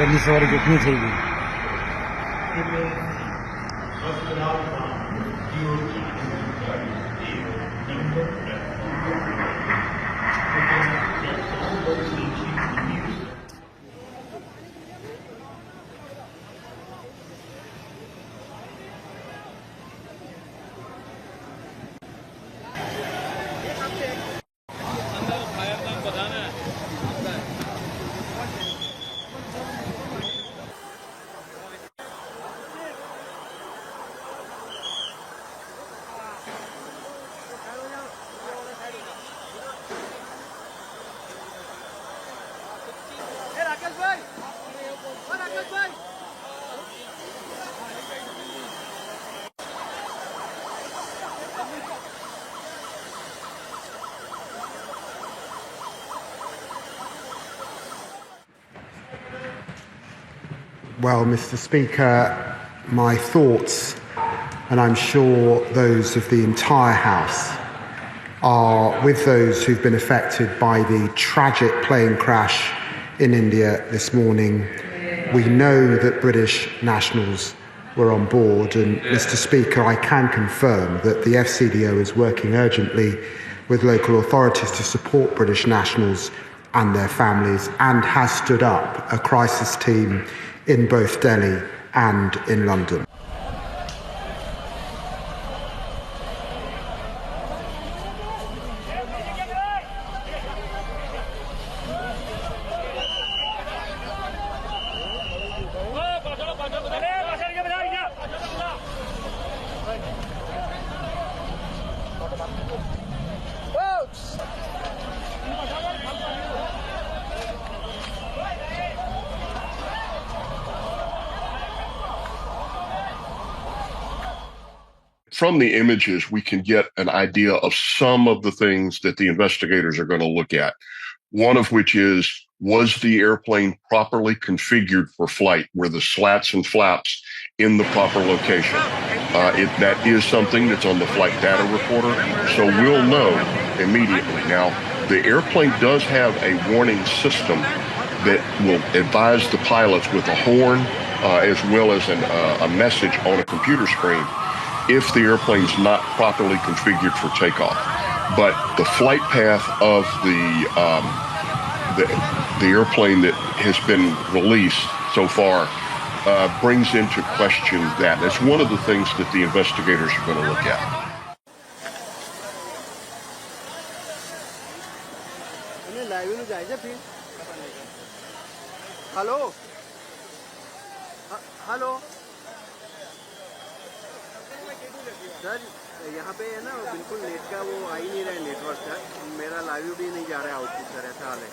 पहली सवारी कितनी थी Well, Mr. Speaker, my thoughts, and I'm sure those of the entire House, are with those who've been affected by the tragic plane crash in India this morning. We know that British nationals were on board, and Mr. Speaker, I can confirm that the FCDO is working urgently with local authorities to support British nationals and their families, and has stood up a crisis team in both Delhi and in London. From the images, we can get an idea of some of the things that the investigators are going to look at. One of which is, was the airplane properly configured for flight? Were the slats and flaps in the proper location? That is something that's on the flight data recorder, so we'll know immediately. Now, the airplane does have a warning system that will advise the pilots with a horn as well as a message on a computer screen if the airplane's not properly configured for takeoff. But the flight path of the airplane that has been released so far brings into question that. That's one of the things that the investigators are going to look at. Hello? Hello? Sir यहाँ पे है ना बिल्कुल net का वो आ ही नहीं रहा है नेटवर्क का मेरा लाइव भी नहीं जा रहा है आउटपुट सर ऐसा हाल है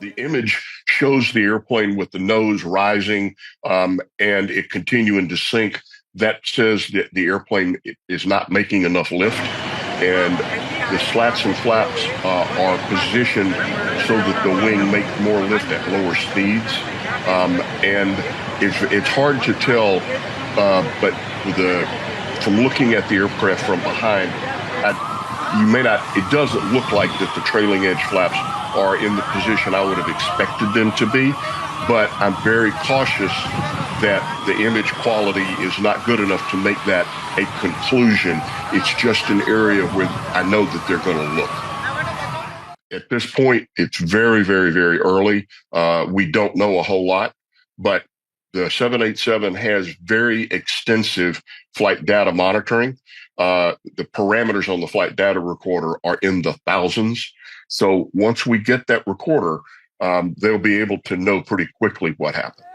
The image shows the airplane with the nose rising and it continuing to sink. That says that the airplane is not making enough lift, and the slats and flaps are positioned so that the wing makes more lift at lower speeds. And it's hard to tell, but from looking at the aircraft from behind, it doesn't look like that the trailing edge flaps are in the position I would have expected them to be, but I'm very cautious that the image quality is not good enough to make that a conclusion. It's just an area where I know that they're going to look. At this point, it's very, very, very early. We don't know a whole lot, but the 787 has very extensive flight data monitoring. The parameters on the flight data recorder are in the thousands. So once we get that recorder, they'll be able to know pretty quickly what happened.